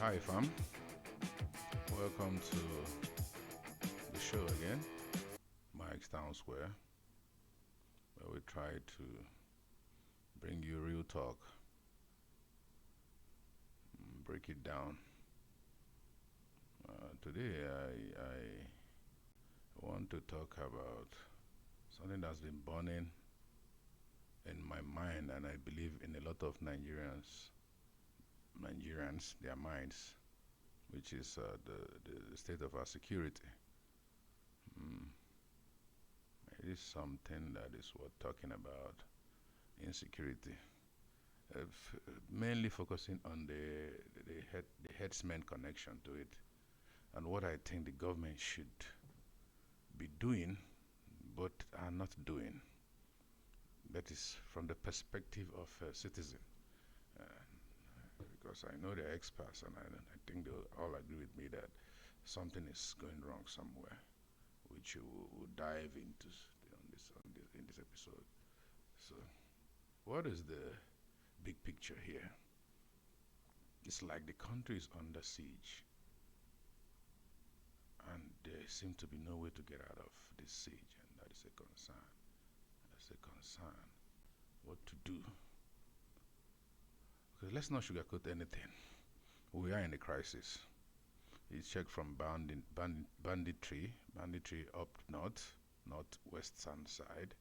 Hi, fam. Welcome to the show again, Mike's Town Square, where we try to bring you real talk, break it down. Today, I want to talk about something that's been burning in my mind, and I believe in a lot of Nigerians, their minds, which is the state of our security. Mm, it is something that is worth talking about. Insecurity, mainly focusing on the headsman connection to it, and what I think the government should be doing, but are not doing. That is from the perspective of a citizen, uh, because I know they're experts, and I think they'll all agree with me that something is going wrong somewhere, which we'll dive into in this episode. So, what is the big picture here? It's like the country is under siege, and there seems to be no way to get out of this siege, and that is a concern. That's a concern. What to do? Because let's not sugarcoat anything. We are in a crisis. You check from banditry up north, northwestern side.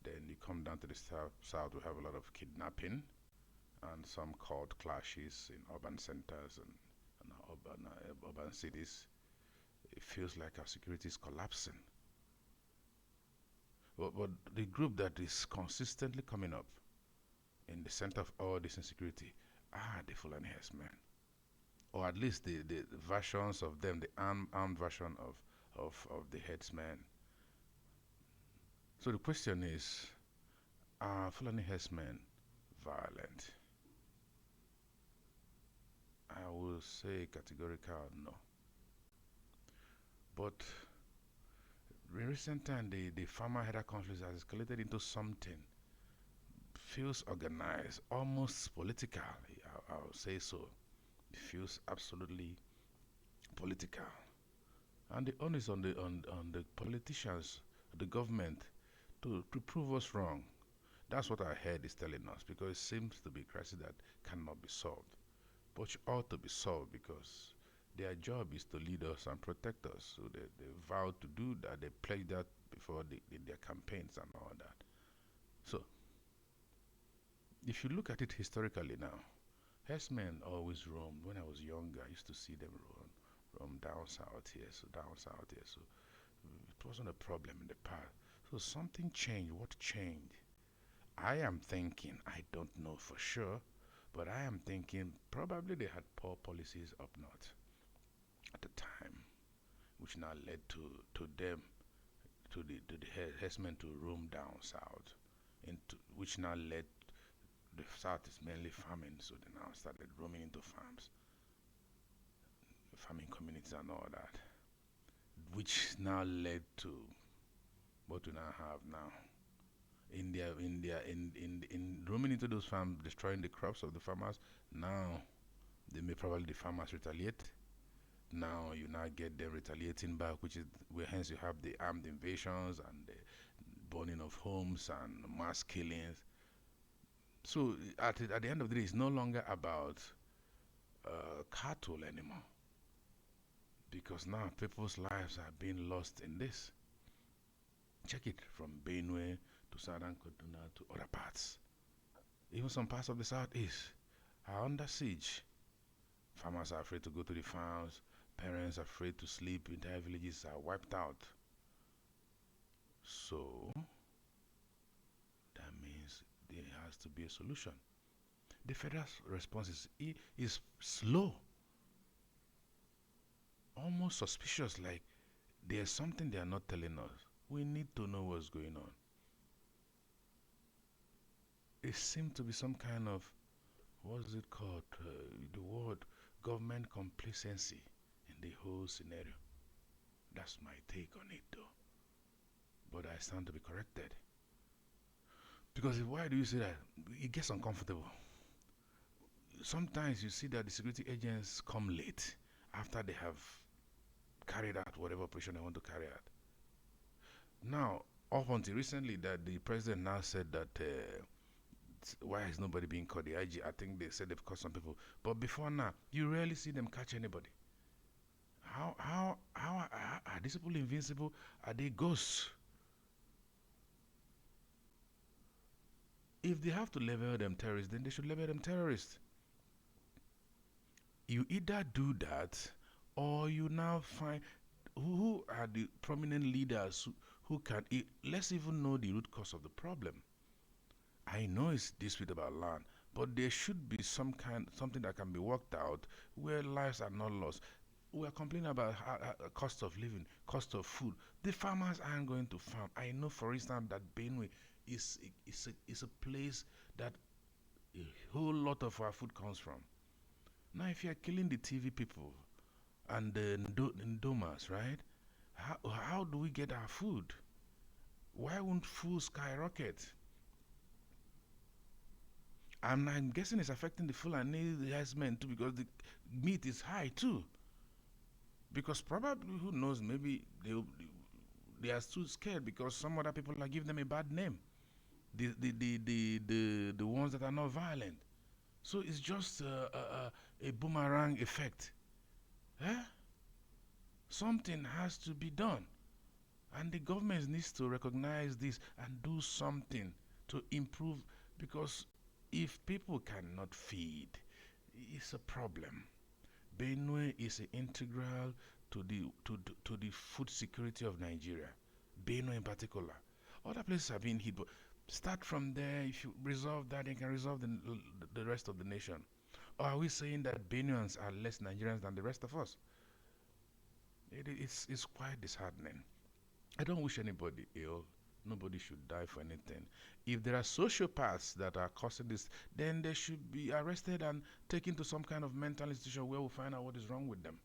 Then you come down to the south. We have a lot of kidnapping and some court clashes in urban centers and urban cities. It feels like our security is collapsing. But the group that is consistently coming up in the center of all this insecurity are the Fulani Herdsmen, or at least the versions of them, the armed version of the headsmen. So the question is, are Fulani Herdsmen violent? I will say categorical no. But in recent time, the farmer-herder conflict has escalated into something feels organized, almost political. I'll say so. It feels absolutely political, and the onus on the politicians, the government, to prove us wrong. That's what our head is telling us, because it seems to be a crisis that cannot be solved, but ought to be solved because their job is to lead us and protect us. So they vow to do that. They pledge that before in their campaigns and all that. So if you look at it historically now, herdsmen always roamed. When I was younger, I used to see them roam down south here, so down south here. So it wasn't a problem in the past. So something changed. What changed? I am thinking, I don't know for sure, but I am thinking probably they had poor policies up north at the time, which now led to them to the herdsmen to roam down south, into which now led the south is mainly farming, so they now started roaming into farms, farming communities and all that, which now led to what we now have now. In roaming into those farms, destroying the crops of the farmers. Now they may probably the farmers retaliate. Now you now get them retaliating back, which is where hence you have the armed invasions and the burning of homes and mass killings. So at the end of the day, it's no longer about cattle anymore, because now people's lives are being lost in this. Check it from Benue to Southern Kaduna to other parts. Even some parts of the southeast are under siege. Farmers are afraid to go to the farms. Parents are afraid to sleep. Entire villages are wiped out. So that means there has to be a solution. The federal response is slow, almost suspicious, like there's something they are not telling us. We need to know what's going on. It seems to be some kind of, what is it called? The word government complacency in the whole scenario. That's my take on it, though. But I stand to be corrected. Because why do you say that? It gets uncomfortable. sometimes you see that the security agents come late after they have carried out whatever operation they want to carry out. Now, up until recently, that the president now said that why is nobody being caught? The IG, I think they said they've caught some people, but before now, you rarely see them catch anybody. How are these people invincible? Are they ghosts? If they have to label them terrorists, then they should label them terrorists. You either do that, or you now find who are the prominent leaders who can. Let's even know the root cause of the problem. I know it's dispute about land, but there should be something that can be worked out where lives are not lost. We are complaining about cost of living, cost of food. The farmers aren't going to farm. I know, for instance, that Benue is a place that a whole lot of our food comes from. Now, if you are killing the TV people and the Ndomas, right? How do we get our food? Why won't food skyrocket? And I'm guessing it's affecting the Fulani Herdsmen too, because the meat is high too. Because probably, who knows, maybe they are too scared because some other people are giving them a bad name. The ones that are not violent. So it's just a boomerang effect. Eh? Something has to be done. And the government needs to recognize this and do something to improve, because if people cannot feed, it's a problem. Benue is integral to the food security of Nigeria. Benue in particular. Other places have been hit, but start from there. If you resolve that, you can resolve the rest of the nation. Or are we saying that Benuans are less Nigerians than the rest of us? It's quite disheartening. I don't wish anybody ill. Nobody should die for anything. If there are sociopaths that are causing this, then they should be arrested and taken to some kind of mental institution where we'll find out what is wrong with them.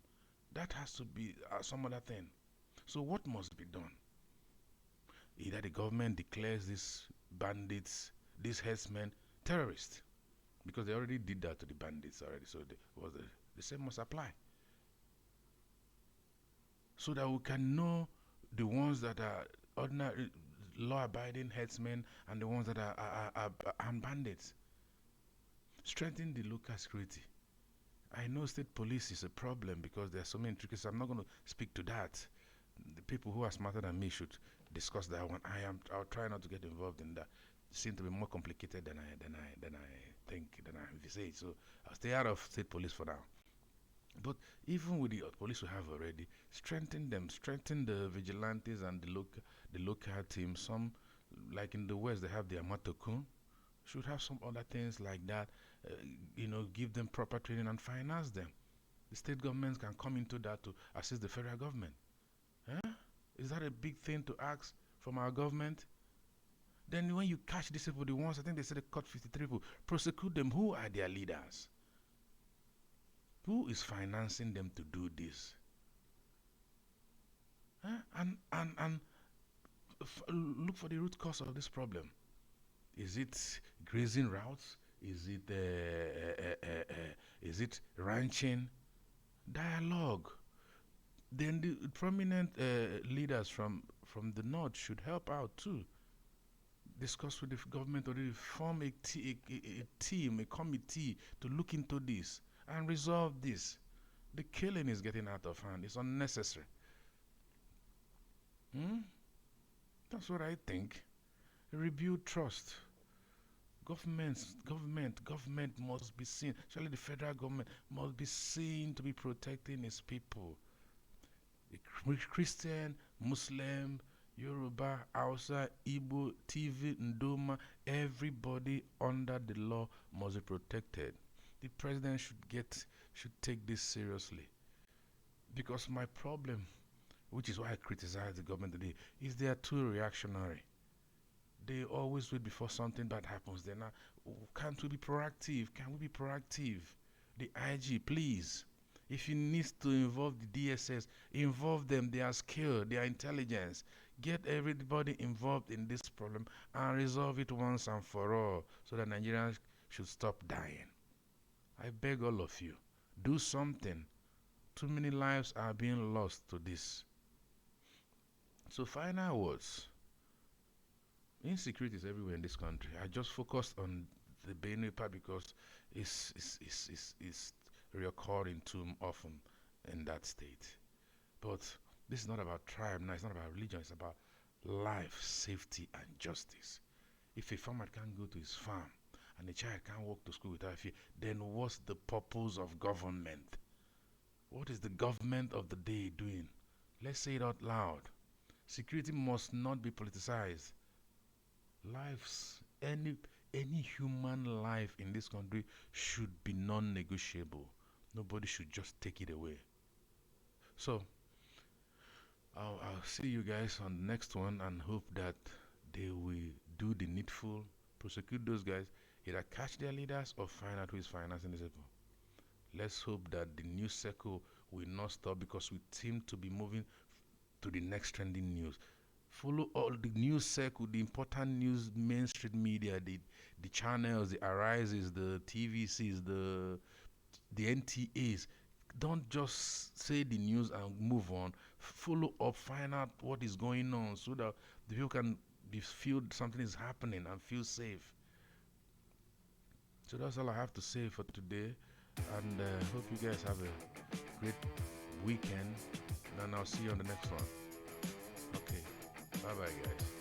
That has to be some other thing. So, what must be done? Either the government declares these bandits, these herdsmen, terrorists, because they already did that to the bandits already. So, the same must apply. So that we can know the ones that are ordinary law-abiding herdsmen and the ones that are armed bandits. Strengthen the local security. I know state police is a problem because there are so many intricacies. I'm not going to speak to that. The people who are smarter than me should discuss that one. I'll try not to get involved in that. It seems to be more complicated than I think, than I envisage. So I'll stay out of state police for now. But even with the police we have already, strengthen them, strengthen the vigilantes and the local team. Some, like in the West, they have the Amatokun. Should have some other things like that. Give them proper training and finance them. The state governments can come into that to assist the federal government. Huh? Is that a big thing to ask from our government? Then when you catch these people, the ones, I think they said they caught 53 people, prosecute them. Who are their leaders? Who is financing them to do this? Huh? And look for the root cause of this problem. Is it grazing routes? Is it ranching? Dialogue. Then the prominent leaders from the north should help out too. Discuss with the government, or form a team, a committee to look into this and resolve this. The killing is getting out of hand. It's unnecessary. Hmm? That's what I think. Rebuild trust. Government must be seen, especially the federal government, must be seen to be protecting its people. The Christian, Muslim, Yoruba, Hausa, Igbo, TV, Ndoma, everybody under the law must be protected. The president should take this seriously. Because my problem, which is why I criticize the government today, is they are too reactionary. They always wait before something bad happens. Then, can't we be proactive? Can we be proactive? The IG, please. If you need to involve the DSS, involve them. They are skilled, they are intelligence. Get everybody involved in this problem and resolve it once and for all, so that Nigerians should stop dying. I beg all of you, do something. Too many lives are being lost to this. So, final words. Insecurity is everywhere in this country. I just focused on the Benue part because it's reoccurring too often in that state. But this is not about tribe now, it's not about religion, it's about life, safety, and justice. If a farmer can't go to his farm and a child can't walk to school without fear, then what's the purpose of government? What is the government of the day doing? Let's say it out loud. Security must not be politicized. Lives, any human life in this country should be non-negotiable. Nobody should just take it away. So I'll see you guys on the next one and hope that they will do the needful, prosecute those guys, either catch their leaders or find out who is financing these people. Let's hope that the news cycle will not stop because we seem to be moving to the next trending news. Follow all the news cycle, the important news, mainstream media, the channels, the Arises, the TVCs, the NTAs. Don't just say the news and move on. Follow up, find out what is going on so that the people can be feel something is happening and feel safe. So that's all I have to say for today, and hope you guys have a great weekend. And I'll see you on the next one. Okay, bye bye, guys.